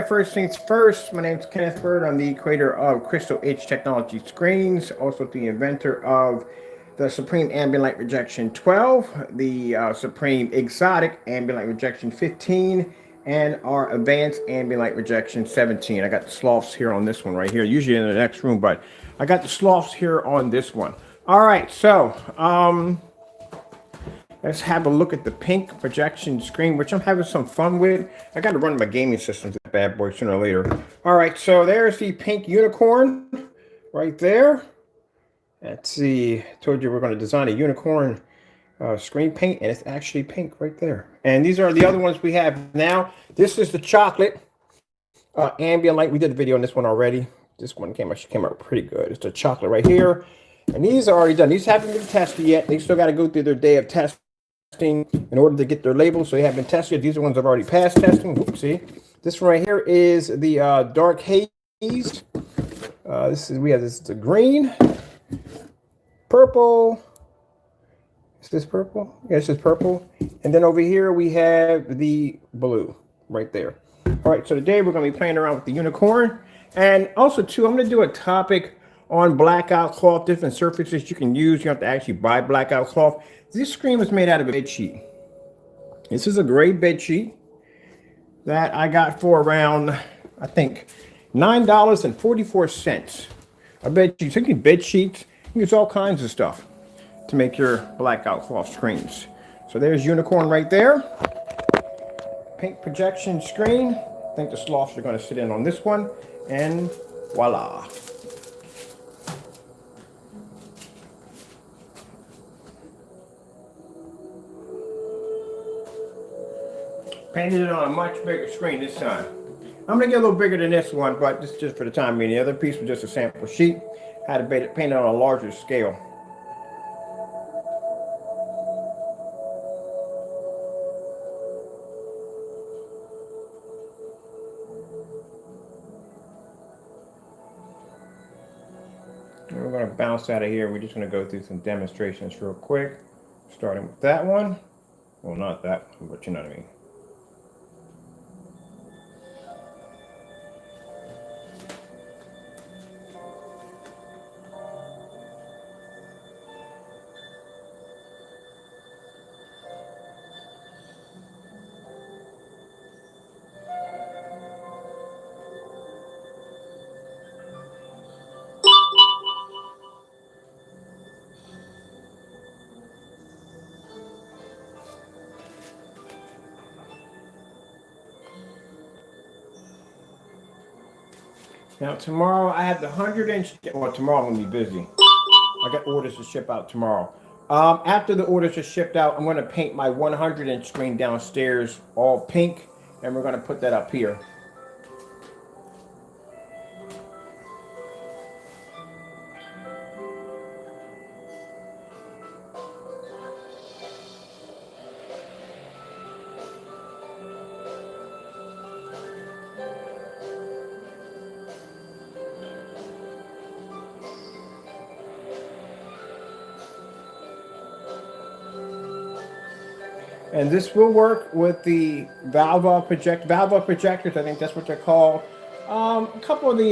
First things first, my name is Kenneth Bird. I'm the creator of Crystal Edge Technology Screens, also the inventor of the Supreme Ambient Light Rejection 12, the Supreme Exotic Ambient Light Rejection 15, and our Advanced Ambient Light Rejection 17. I got the sloths here on this one right here, usually in the next room, but I got the sloths here on this one. All right, so let's have a look at the pink projection screen, which I'm having some fun with. I got to run my gaming system to that bad boy sooner or later. All right, so there's the pink unicorn right there. Let's see. I told you we're going to design a unicorn screen paint, and it's actually pink right there. And these are the other ones we have now. This is the chocolate ambient light. We did a video on this one already. This one came out pretty good. It's the chocolate right here. And these are already done. These haven't been tested yet. They still got to go through their day of testing in order to get their labels, so they haven't been tested. These are ones I've already passed testing. Oopsie. This one right here is the dark haze. This is the green, purple. Is this purple? Yeah, this is purple. And then over here we have the blue right there. All right, so today we're going to be playing around with the unicorn, and also too, I'm going to do a topic on blackout cloth, different surfaces you can use. You have to actually buy blackout cloth. This screen was made out of a bed sheet. This is a gray bed sheet that I got for around, I think, $9.44. A bed sheet. So you can bed sheets. You use all kinds of stuff to make your blackout cloth screens. So there's unicorn right there. Pink projection screen. I think the sloths are going to sit in on this one. And voila. Painted it on a much bigger screen this time. I'm gonna get a little bigger than this one, but this is just for the time being. The other piece was just a sample sheet. Had to paint it on a larger scale. And we're gonna bounce out of here. We're just gonna go through some demonstrations real quick. Starting with that one. Well, not that one, but you know what I mean. Now tomorrow I have the 100-inch. Well, tomorrow I'm gonna be busy. I got orders to ship out tomorrow. After the orders are shipped out, I'm gonna paint my 100-inch screen downstairs all pink, and we're gonna put that up here. And this will work with the Valve projectors. I think that's what they're called. A couple of the,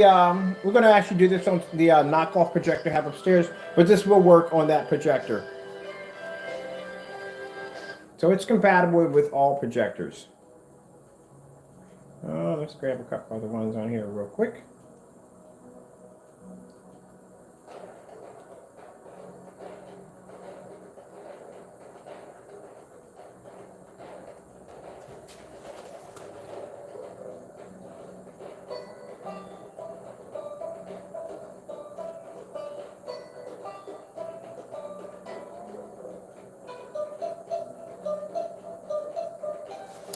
we're going to actually do this on the knockoff projector I have upstairs, but this will work on that projector. So it's compatible with all projectors. Let's grab a couple other ones on here real quick.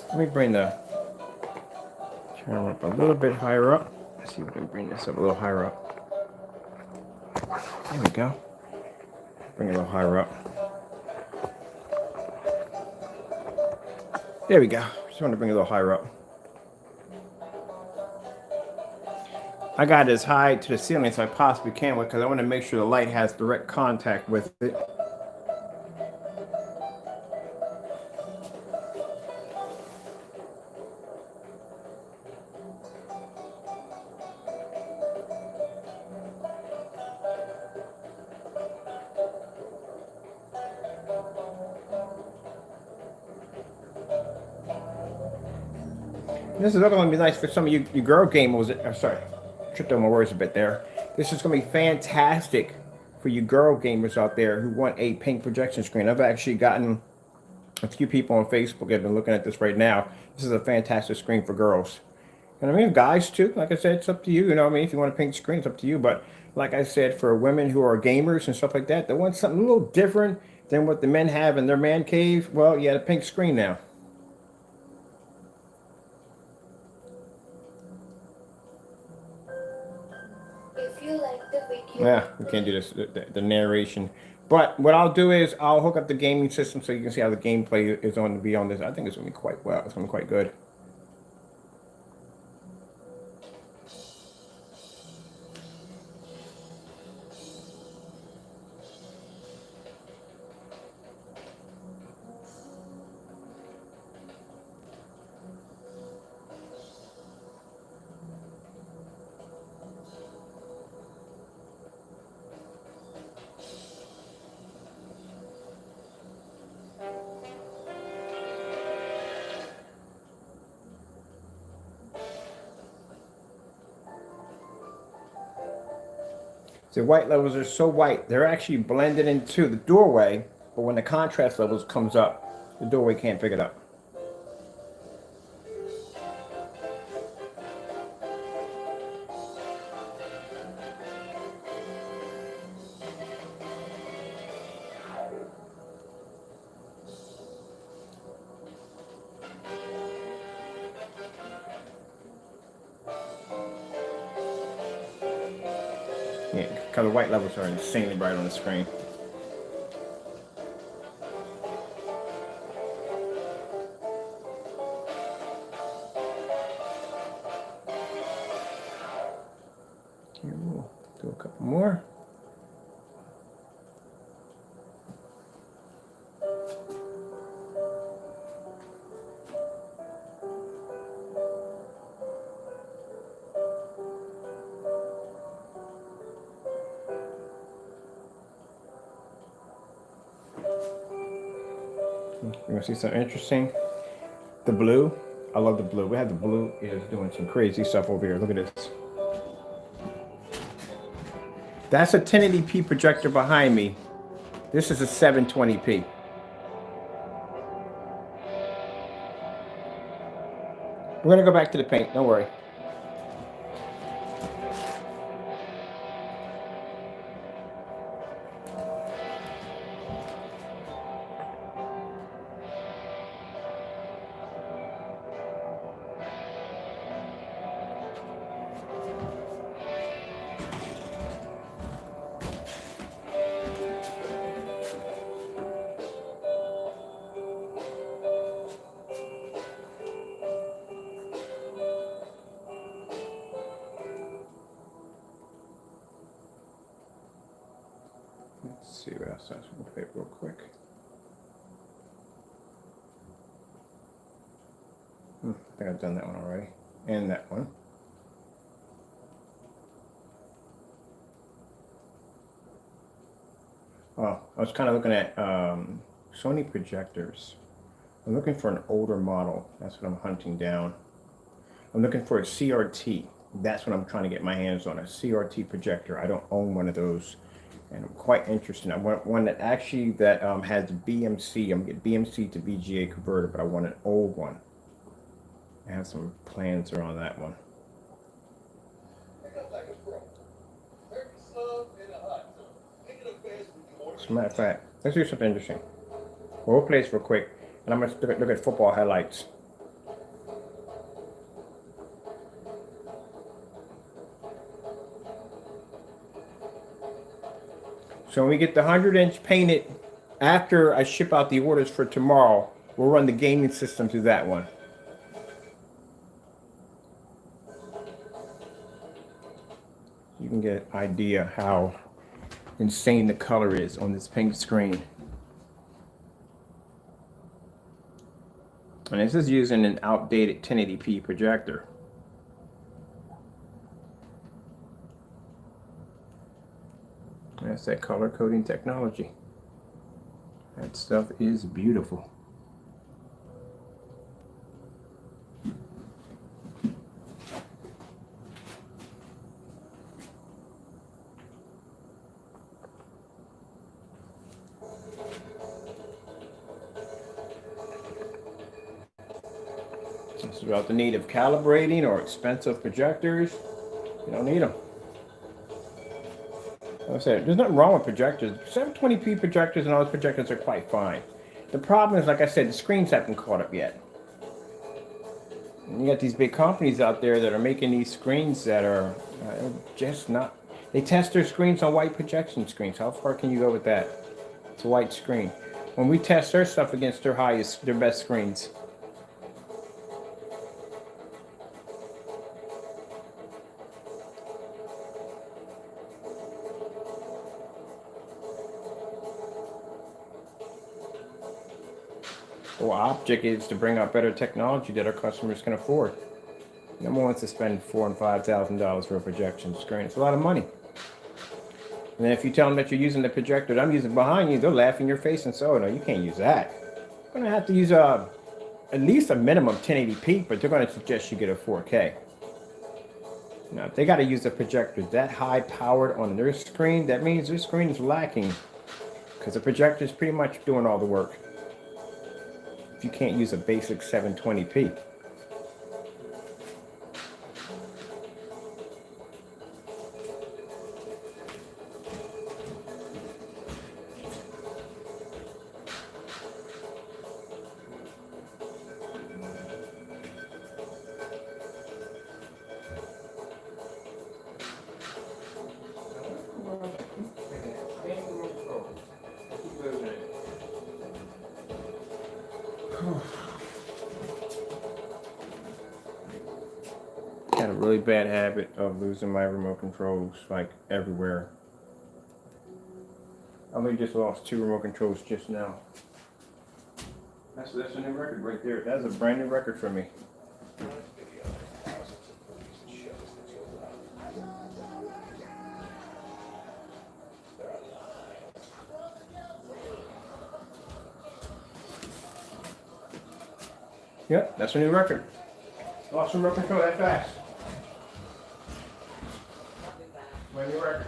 Let me bring the camera up a little bit higher up. Let's see if we can bring this up a little higher up. There we go. Bring it a little higher up. There we go. Just want to bring it a little higher up. I got it as high to the ceiling as I possibly can because I want to make sure the light has direct contact with it. This is also going to be nice for some of you girl gamers. Sorry, tripped on my words a bit there. This is going to be fantastic for you girl gamers out there who want a pink projection screen. I've actually gotten a few people on Facebook have been looking at this right now. This is a fantastic screen for girls. And I mean, guys too. Like I said, it's up to you. You know what I mean? If you want a pink screen, it's up to you. But like I said, for women who are gamers and stuff like that, they want something a little different than what the men have in their man cave. Well, you got a pink screen now. If you like the video, Yeah, we can't do this, the narration. But what I'll do is I'll hook up the gaming system so you can see how the gameplay is going to be on this. I think it's going to be quite well. It's going to be quite good. The white levels are so white, they're actually blended into the doorway, but when the contrast levels comes up, the doorway can't pick it up. Yeah, because the white levels are insanely bright on the screen. Here, we'll do a couple more. You want to see something interesting? The blue. I love the blue. We have the blue is doing some crazy stuff over here. Look at this. That's a 1080p projector behind me. This is a 720p. We're going to go back to the paint. Don't worry. Let's see what else I can play real quick. I think I've done that one already. And that one. Oh, I was kind of looking at Sony projectors. I'm looking for an older model. That's what I'm hunting down. I'm looking for a CRT. That's what I'm trying to get my hands on, a CRT projector. I don't own one of those. And I'm quite interested. I want one that actually has BMC. I'm going to get BMC to VGA converter, but I want an old one. I have some plans around that one. As a matter of fact, let's do something interesting. We'll play this real quick, and I'm going to look at football highlights. So when we get the 100-inch painted, after I ship out the orders for tomorrow, we'll run the gaming system through that one. You can get an idea how insane the color is on this pink screen. And this is using an outdated 1080p projector. That's that color coding technology. That stuff is beautiful. without the need of calibrating or expensive projectors. You don't need them. Like I said, there's nothing wrong with projectors. 720p projectors and all those projectors are quite fine. The problem is, like I said, the screens haven't caught up yet. And you got these big companies out there that are making these screens that are just not. They test their screens on white projection screens. How far can you go with that? It's a white screen. When we test their stuff against their best screens. Our object is to bring out better technology that our customers can afford. No one wants to spend $4,000 and $5,000 for a projection screen. It's a lot of money. And then if you tell them that you're using the projector that I'm using behind you, they'll laugh in your face and say, "Oh no, you can't use that. You're gonna have to use at least a minimum 1080p, but they're gonna suggest you get a 4K." Now, if they got to use a projector that high powered on their screen, that means their screen is lacking, because the projector is pretty much doing all the work. If you can't use a basic 720p. Got a really bad habit of losing my remote controls like everywhere. I only just lost 2 remote controls just now. That's a new record right there. That's a brand new record for me. Yep, that's a new record. Lost some remote control that fast. Brand new record.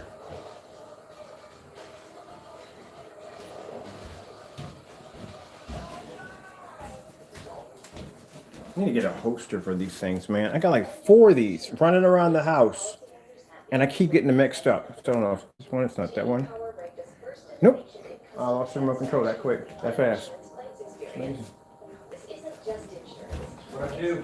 I need to get a holster for these things, man. I got like 4 of these running around the house, and I keep getting them mixed up. I don't know if this one, it's not that one. Nope. I lost the remote control that quick, that fast. Amazing. What I do.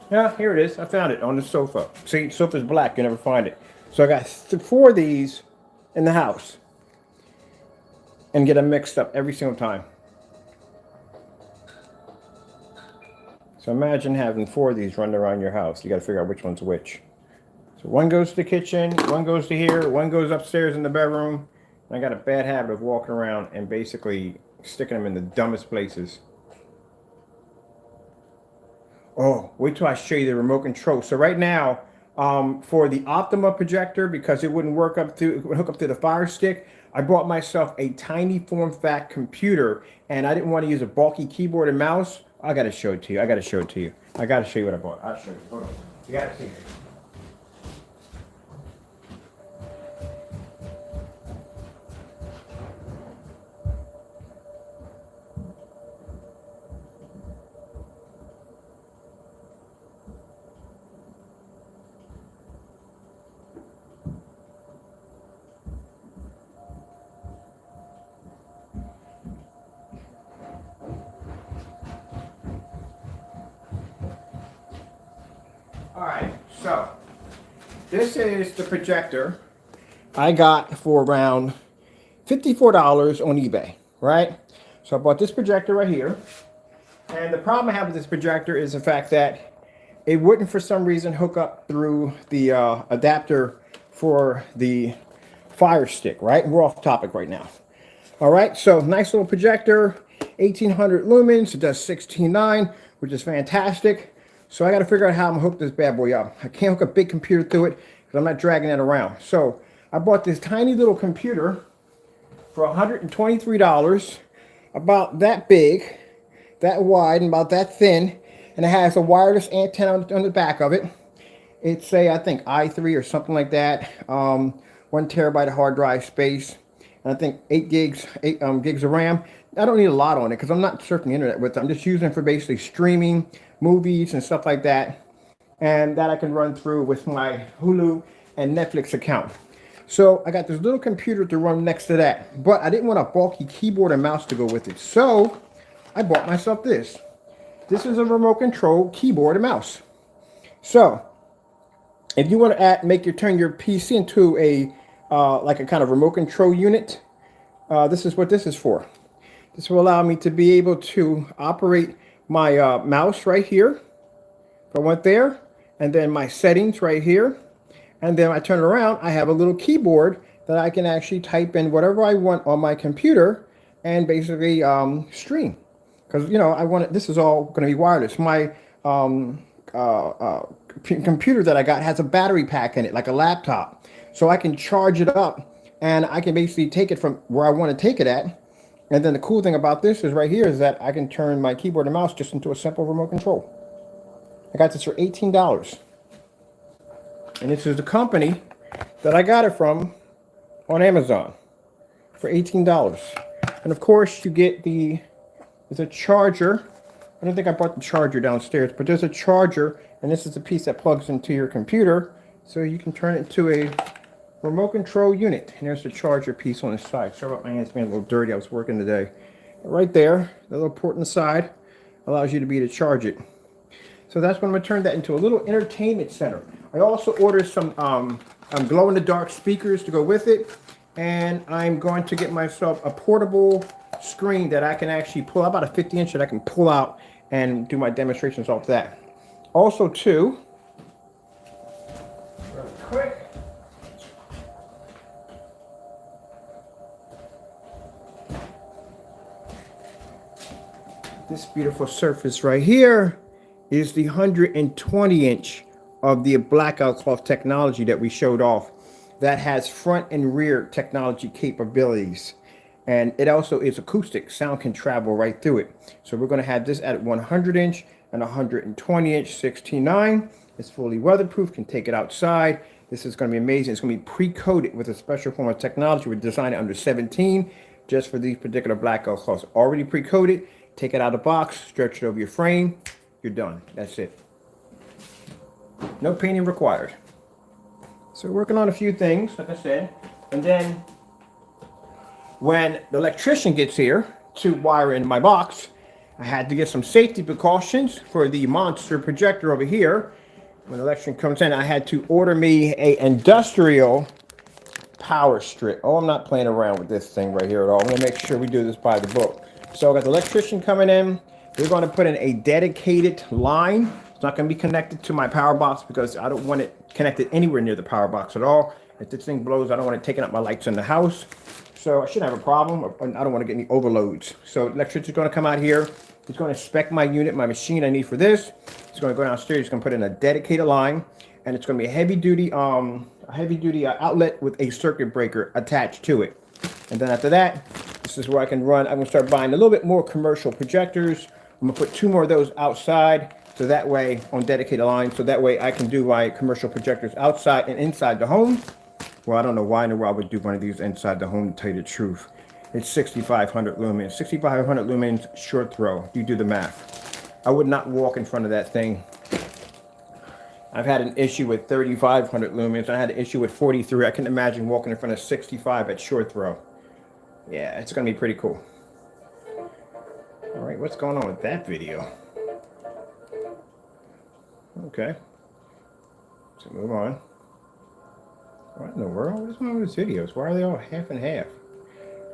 Yeah, here it is. I found it on the sofa. See, the sofa's black. You never find it. So I got 4 of these in the house and get them mixed up every single time. So imagine having 4 of these running around your house. You got to figure out which one's which. So one goes to the kitchen, one goes to here, one goes upstairs in the bedroom. And I got a bad habit of walking around and basically sticking them in the dumbest places. Oh, wait till I show you the remote control. So right now, for the Optima projector, because it wouldn't hook up to the Fire Stick, I bought myself a tiny form factor computer, and I didn't want to use a bulky keyboard and mouse. I got to show it to you. I got to show you what I bought. I'll show you. Hold on. You got to see it. All right, so this is the projector I got for around $54 on eBay, right? So I bought this projector right here. And the problem I have with this projector is the fact that it wouldn't, for some reason, hook up through the adapter for the Fire Stick, right? We're off topic right now. All right, so nice little projector, 1800 lumens. It does 16:9, which is fantastic. So I got to figure out how I'm going to hook this bad boy up. I can't hook a big computer to it because I'm not dragging it around. So I bought this tiny little computer for $123, about that big, that wide, and about that thin. and it has a wireless antenna on the back of it. It's a, I think, i3 or something like that. 1 TB hard drive space, and I think 8 gigs of RAM. I don't need a lot on it because I'm not surfing the internet with it. I'm just using it for basically streaming movies and stuff like that, and that I can run through with my Hulu and Netflix account. So I got this little computer to run next to that, but I didn't want a bulky keyboard and mouse to go with it. So I bought myself this. This is a remote control keyboard and mouse. So if you want to turn your PC into a like a kind of remote control unit, this is what this is for. This will allow me to be able to operate my mouse right here. If I went there, and then my settings right here, and then I turn it around, I have a little keyboard that I can actually type in whatever I want on my computer and basically stream. Because, you know, I want it, this is all going to be wireless. My computer that I got has a battery pack in it, like a laptop. So I can charge it up, and I can basically take it from where I want to take it at. And then the cool thing about this is right here is that I can turn my keyboard and mouse just into a simple remote control. I got this for $18. And this is the company that I got it from on Amazon for $18. And of course you get there's a charger. I don't think I brought the charger downstairs, but there's a charger, and this is the piece that plugs into your computer. So you can turn it into a remote control unit. And there's the charger piece on the side. Sorry about my hands being a little dirty. I was working today. Right there, the little port on the side allows you to be able to charge it. So that's when I'm going to turn that into a little entertainment center. I also ordered some glow-in-the-dark speakers to go with it. And I'm going to get myself a portable screen that I can actually pull, about a 50-inch that I can pull out and do my demonstrations off that. Also, too, real quick, this beautiful surface right here is the 120-inch of the blackout cloth technology that we showed off. That has front and rear technology capabilities. And it also is acoustic. Sound can travel right through it. So we're going to have this at 100-inch and 120-inch 16.9. It's fully weatherproof, can take it outside. This is going to be amazing. It's going to be pre-coated with a special form of technology. We designed it under 17 just for these particular blackout cloths. Already pre-coated. Take it out of the box, stretch it over your frame. You're done. That's it. No painting required. So we're working on a few things, like I said. And then when the electrician gets here to wire in my box, I had to get some safety precautions for the monster projector over here. When the electrician comes in, I had to order me a industrial power strip. Oh, I'm not playing around with this thing right here at all. I'm going to make sure we do this by the book. So I got the electrician coming in. We're going to put in a dedicated line. It's not going to be connected to my power box because I don't want it connected anywhere near the power box at all. If this thing blows, I don't want it taking up my lights in the house. So I shouldn't have a problem. I don't want to get any overloads. So the electrician's going to come out here. He's going to spec my unit, my machine I need for this. He's going to go downstairs. He's going to put in a dedicated line, and it's going to be a heavy duty outlet with a circuit breaker attached to it. And then after that, this is where I can run. I'm going to start buying a little bit more commercial projectors. I'm going to put 2 more of those outside. So that way, on dedicated lines, so that way I can do my commercial projectors outside and inside the home. Well, I don't know why in the world I would do one of these inside the home, to tell you the truth. It's 6,500 lumens. 6,500 lumens, short throw. You do the math. I would not walk in front of that thing. I've had an issue with 3,500 lumens. I had an issue with 43. I can imagine walking in front of 65 at short throw. Yeah, it's going to be pretty cool. All right, what's going on with that video? Okay. So move on. What in the world? What's going on with these videos? Why are they all half and half?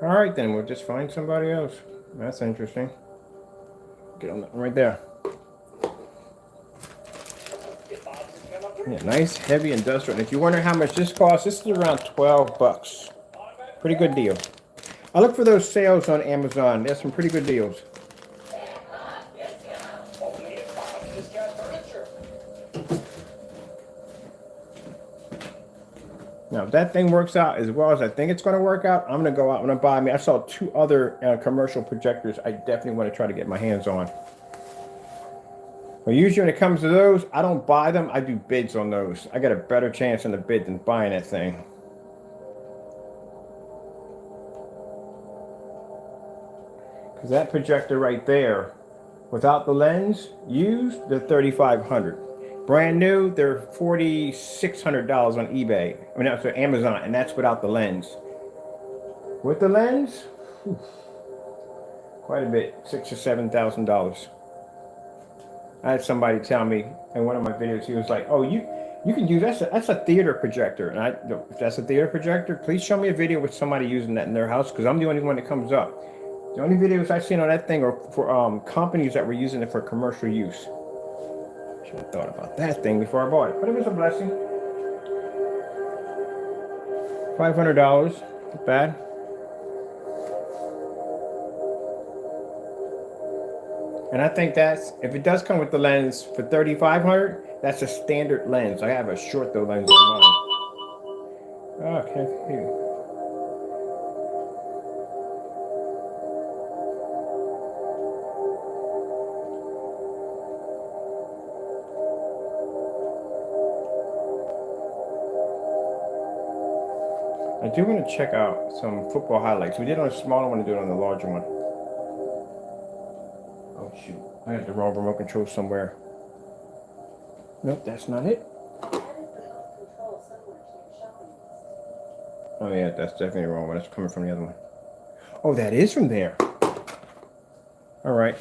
All right, then we'll just find somebody else. That's interesting. Get on that right there. Yeah, nice, heavy industrial. And if you wonder how much this costs, this is around 12 bucks. Pretty good deal. I look for those sales on Amazon. There's some pretty good deals. Now, if that thing works out as well as I think it's going to work out, I'm going to go out and buy me. I saw 2 other commercial projectors I definitely want to try to get my hands on. But usually when it comes to those, I don't buy them. I do bids on those. I got a better chance in the bid than buying that thing. Because that projector right there, without the lens, used, they're $3,500. Brand new, they're $4,600 on eBay. I mean, that's Amazon, and that's without the lens. With the lens, whew, quite a bit, $6,000 or $7,000. I had somebody tell me in one of my videos, he was like, "Oh, you can use that's a theater projector." And if that's a theater projector, please show me a video with somebody using that in their house, because I'm the only one that comes up. The only videos I've seen on that thing are for companies that were using it for commercial use. Should have thought about that thing before I bought it, but it was a blessing. $500, not bad. And I think that's, if it does come with the lens for $3,500, that's a standard lens. I have a short though lens on mine. Oh, I can't hear you. I do want to check out some football highlights. We did on a smaller one, to do it on the larger one. Oh shoot, I had the wrong remote control somewhere. Nope, that's not it. Oh yeah, that's definitely the wrong one. That's coming from the other one. Oh, that is from there. All right.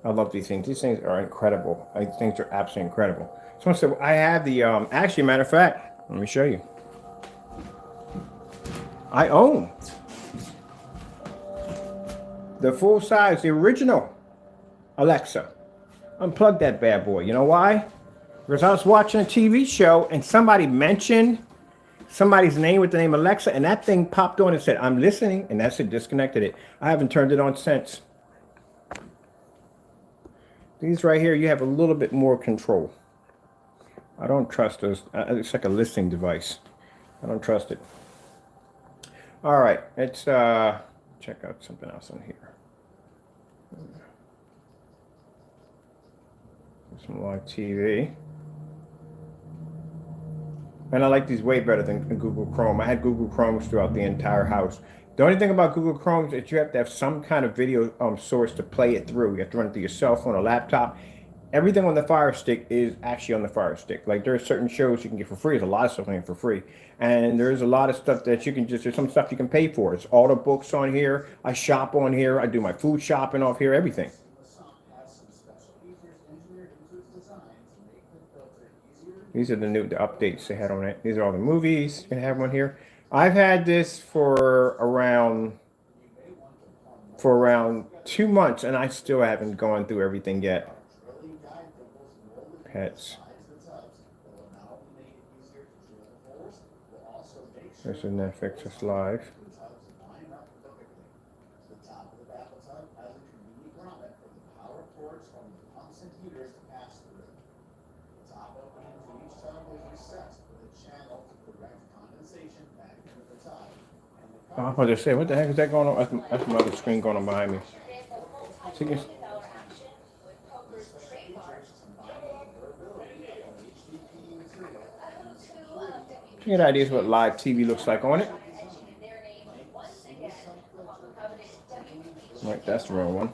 I love these things. These things are incredible. These things are absolutely incredible. Someone said, well, I have the, actually, matter of fact, let me show you. I own the full size, the original Alexa. Unplug that bad boy. You know why? Because I was watching a TV show and somebody mentioned somebody's name with the name Alexa, and that thing popped on and said, "I'm listening," and that's it, disconnected it. I haven't turned it on since. These right here, you have a little bit more control. I don't trust those. It's like a listening device. I don't trust it. All right, let's check out something else on here. Some live TV. And I like these way better than Google Chrome. I had Google Chromes throughout the entire house. The only thing about Google Chrome is that you have to have some kind of video source to play it through. You have to run it through your cell phone or laptop. Everything on the Fire Stick is actually on the Fire Stick. Like, there are certain shows you can get for free. There's a lot of stuff you can get for free. And there's a lot of stuff that you can just, there's some stuff you can pay for. It's all the books on here. I shop on here. I do my food shopping off here, everything. These are the updates they had on it. These are all the movies you can have on here. I've had this for around 2 months, and I still haven't gone through everything yet. Pets. There's a Netflix, it's live. Oh, I'm about to say, what the heck is that going on? That's my other screen going on behind me. So you get ideas what live TV looks like on it. Right, that's the wrong one.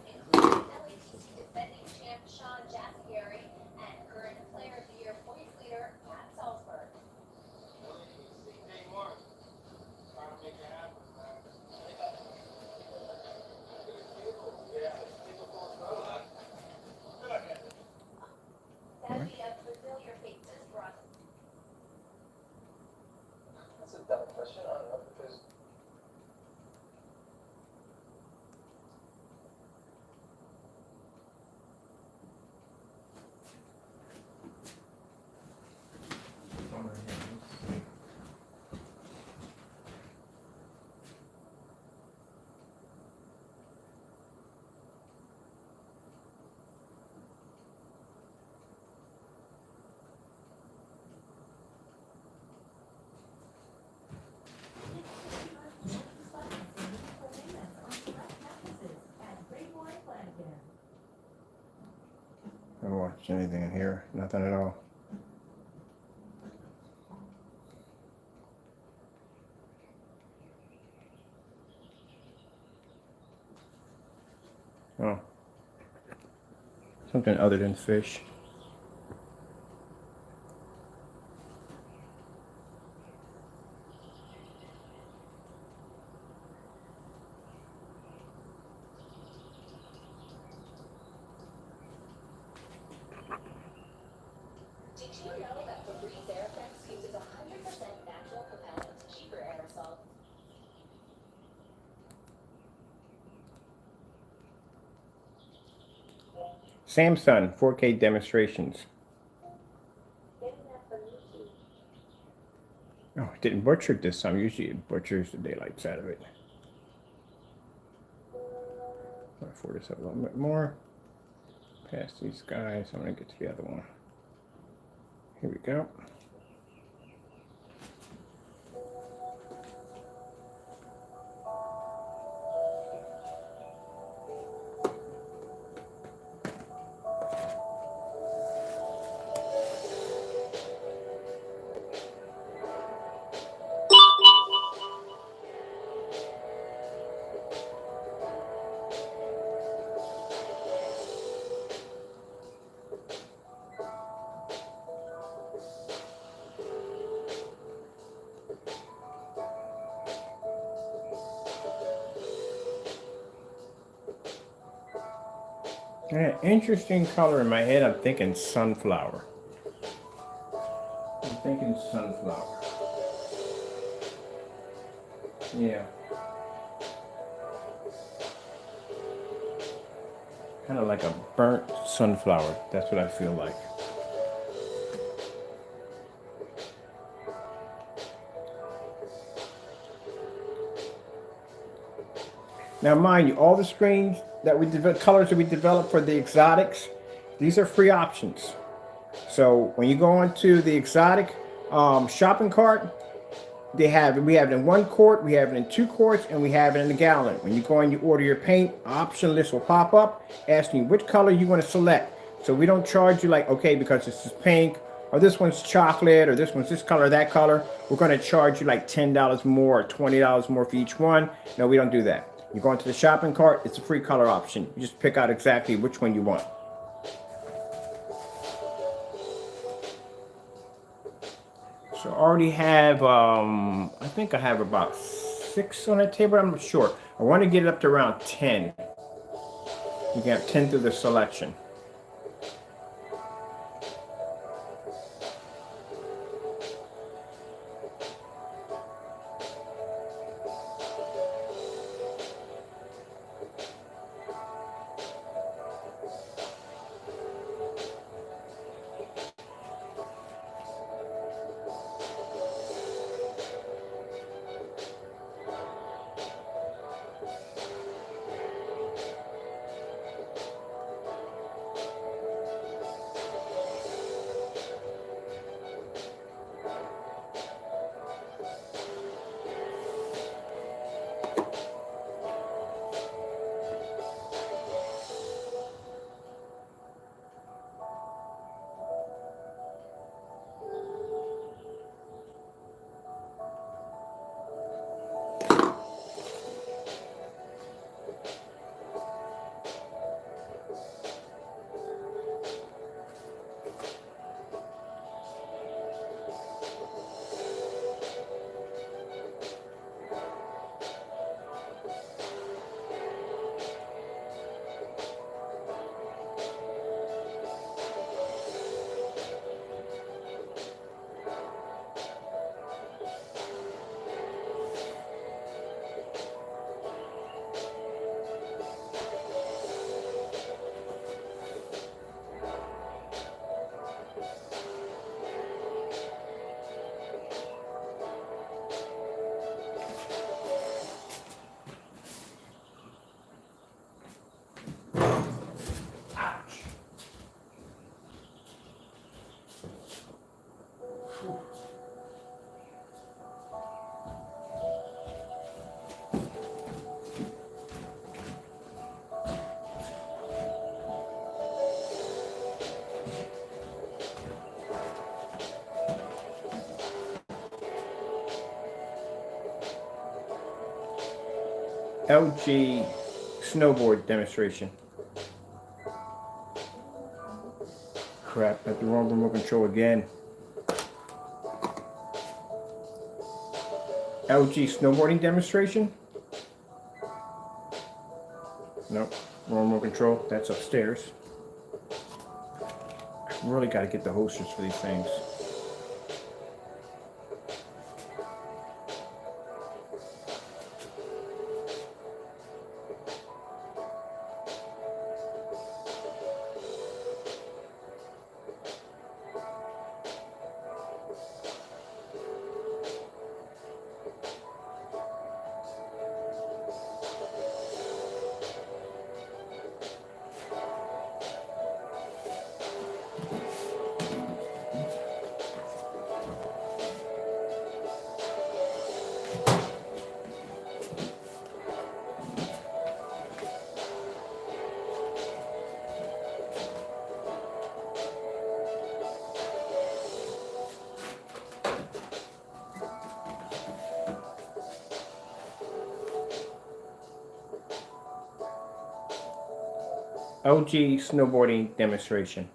I don't watch anything in here. Nothing at all. Oh. Something other than fish. Did you know that Viridescent uses 100% natural propellant, cheaper aerosol? Samsung 4K demonstrations. Oh, it didn't butcher it this time. Usually it butchers the daylights out of it. I'll for this up a little bit more. Past these guys. I'm going to get to the other one. Here we go. Yeah, interesting color in my head. I'm thinking sunflower. I'm thinking sunflower. Yeah. Kind of like a burnt sunflower. That's what I feel like. Now, mind you, all the screens that we develop, colors that we develop for the exotics, these are free options. So when you go onto the exotic shopping cart, we have it in 1 quart, we have it in 2 quarts, and we have it in a gallon. When you go and you order your paint, option list will pop up asking you which color you want to select. So we don't charge you like, okay, because this is pink, or this one's chocolate, or this one's this color, that color. We're going to charge you like $10 more or $20 more for each one. No, we don't do that. You go into the shopping cart, it's a free color option. You just pick out exactly which one you want. So I already have, I think I have about 6 on that table. I'm not sure. I want to get it up to around 10. You can have 10 through the selection. LG snowboard demonstration. Crap, got the wrong remote control again. LG snowboarding demonstration? Nope, wrong remote control. That's upstairs. I really got to get the hosters for these things. LG snowboarding demonstration.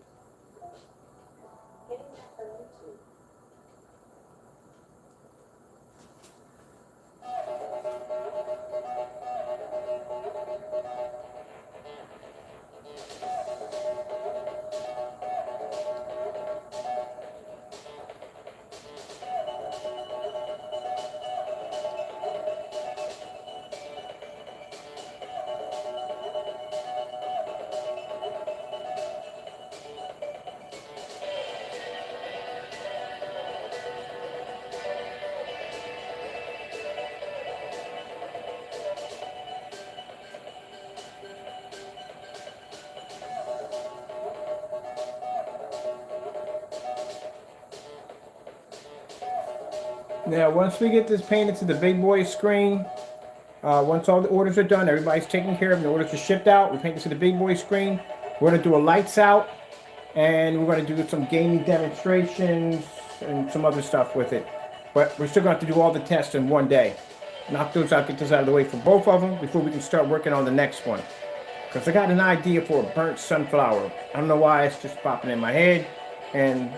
Now, once we get this painted to the big boy screen, once all the orders are done, everybody's taken care of, the orders are shipped out, we paint this to the big boy screen. We're going to do a lights out, and we're going to do some gaming demonstrations and some other stuff with it. But we're still going to have to do all the tests in one day. Knock those out, get this out of the way for both of them before we can start working on the next one. Because I got an idea for a burnt sunflower. I don't know why, it's just popping in my head, and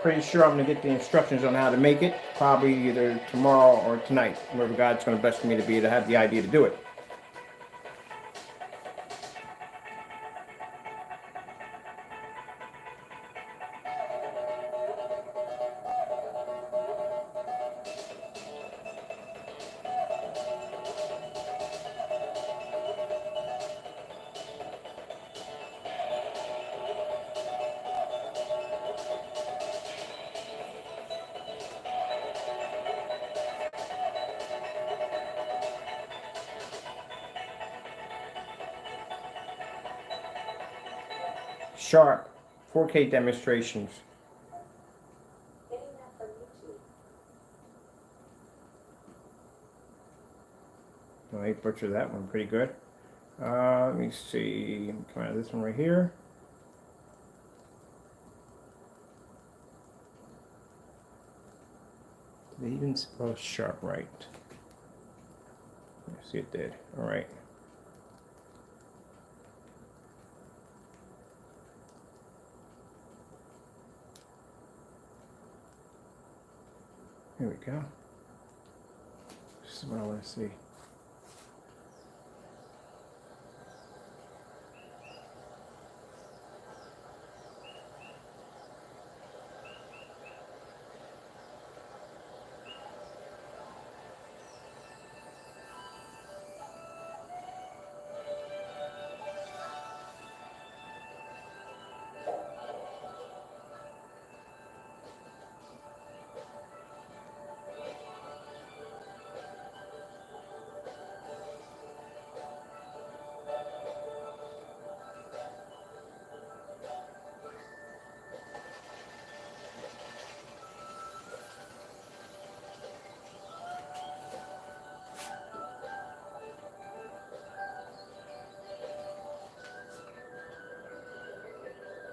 pretty sure I'm going to get the instructions on how to make it, probably either tomorrow or tonight, wherever God's going to bless me to be able to have the idea to do it. Sharp 4K demonstrations. I butchered that one pretty good. Let me see. Come out of this one right here. Did they even spell sharp right? I see it did. All right. Here we go. This is what I want to see.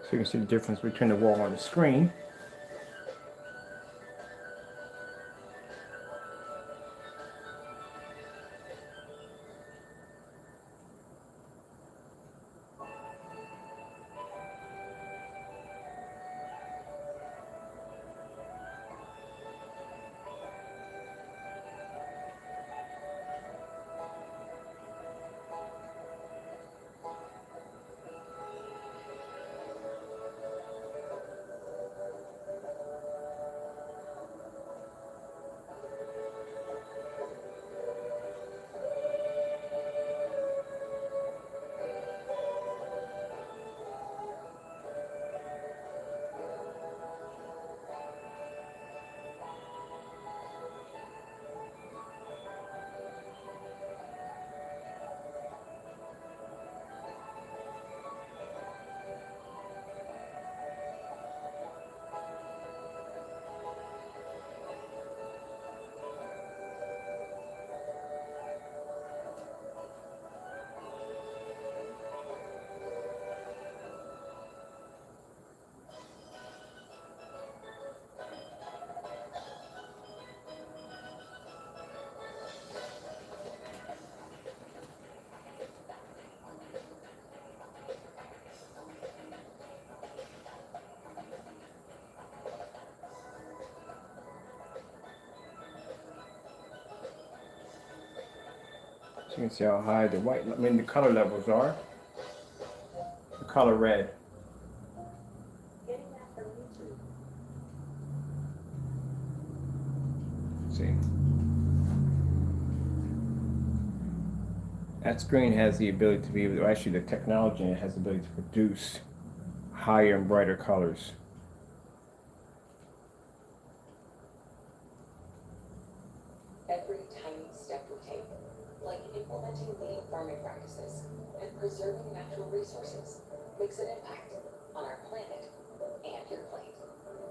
So you can see the difference between the wall and the screen. So you can see how high the white, the color levels are. The color red. See. That screen has the ability to be able to, actually the technology in it has the ability to produce higher and brighter colors. Every tiny step we take, like implementing lean farming practices and preserving natural resources, makes an impact on our planet and your plate.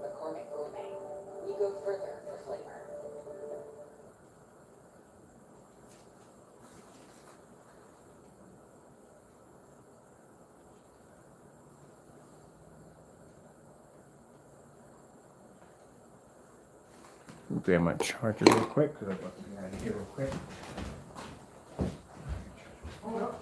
McCormick Gourmet, we go further for flavor. Okay, I'm gonna charge it real quick because I'm about to get out of here real quick. Hold up.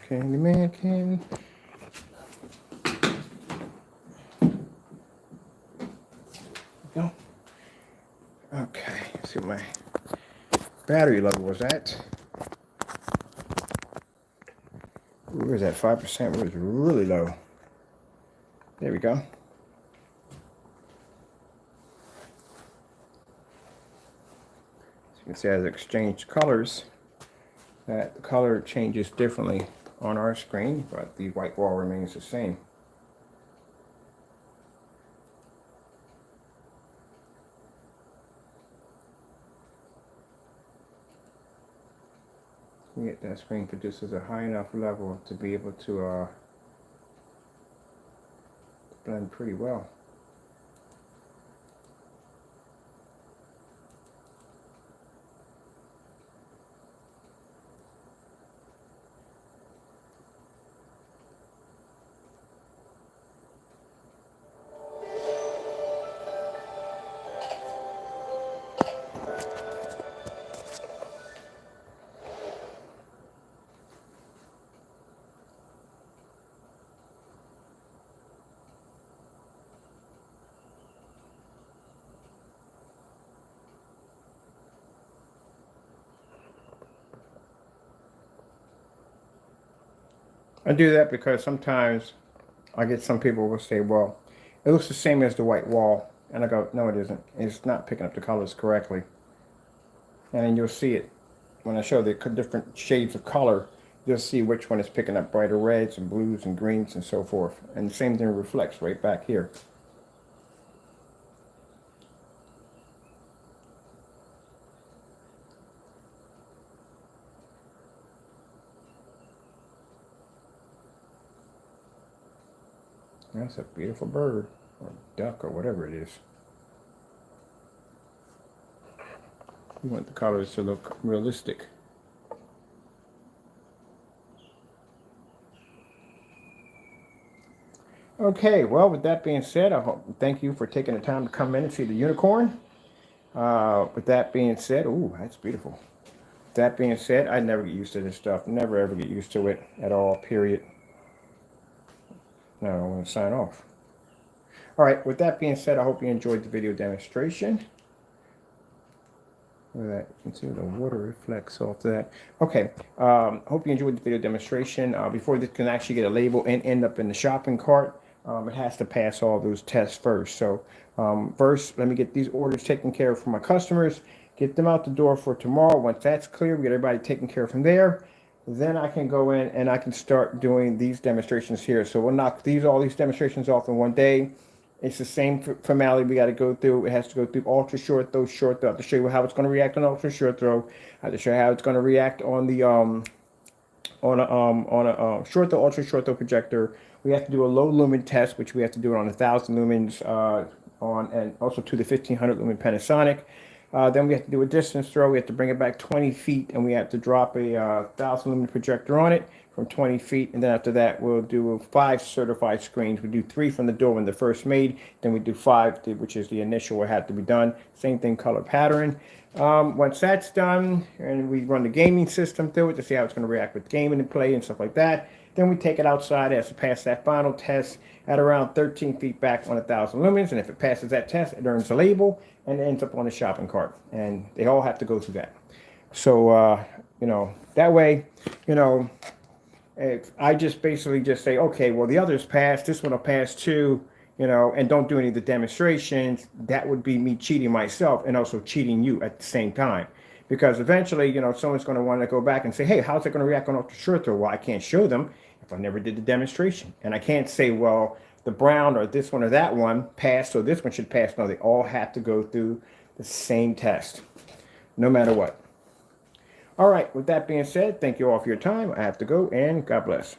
Candyman can. Go. Okay, let's see what my battery level was at. Where's that 5%? Was really low. There we go. So you can see as it exchanged colors, that the color changes differently on our screen, but the white wall remains the same. You get that screen produces a high enough level to be able to blend pretty well. I do that because sometimes I get some people will say, well, it looks the same as the white wall. And I go, no, it isn't. It's not picking up the colors correctly. And then you'll see it when I show the different shades of color. You'll see which one is picking up brighter reds and blues and greens and so forth. And the same thing reflects right back here. That's a beautiful bird, or duck, or whatever it is. You want the colors to look realistic. Okay, well, with that being said, thank you for taking the time to come in and see the unicorn. With that being said, ooh, that's beautiful. With that being said, I never get used to this stuff. Never ever get used to it at all, period. Now I want to sign off. All right, with that being said, I hope you enjoyed the video demonstration. Look at that, you can see the water reflects off that. Okay, hope you enjoyed the video demonstration. Before this can actually get a label and end up in the shopping cart, it has to pass all those tests first. So first, let me get these orders taken care of for my customers, get them out the door for tomorrow. Once that's clear, we get everybody taken care of from there. Then I can go in and I can start doing these demonstrations here. So we'll knock all these demonstrations off in one day. It's the same formality we got to go through. It has to go through ultra short throw, short throw. I have to show you how it's going to react on ultra short throw. I have to show you how it's going to react on the short throw, ultra short throw projector. We have to do a low lumen test, which we have to do it on 1,000 lumens and also to the 1,500 lumen Panasonic. Then we have to do a distance throw. We have to bring it back 20 feet, and we have to drop a 1,000 lumen projector on it from 20 feet. And then after that, we'll do 5 certified screens. We do 3 from the door when they're first made. Then we do 5, which is the initial what had to be done. Same thing, color pattern. Once that's done, and we run the gaming system through it to see how it's going to react with gaming and play and stuff like that. Then we take it outside. It has to pass that final test at around 13 feet back on 1,000 lumens. And if it passes that test, it earns a label and it ends up on the shopping cart. And they all have to go through that. So, that way, if I just basically just say, okay, well, the others passed, this one will pass too, and don't do any of the demonstrations, that would be me cheating myself and also cheating you at the same time. Because eventually, someone's going to want to go back and say, hey, how's it going to react on ultra short throw? Well, I can't show them if I never did the demonstration. And I can't say, well, the brown or this one or that one passed, so this one should pass. No, they all have to go through the same test, no matter what. All right, with that being said, thank you all for your time. I have to go, and God bless.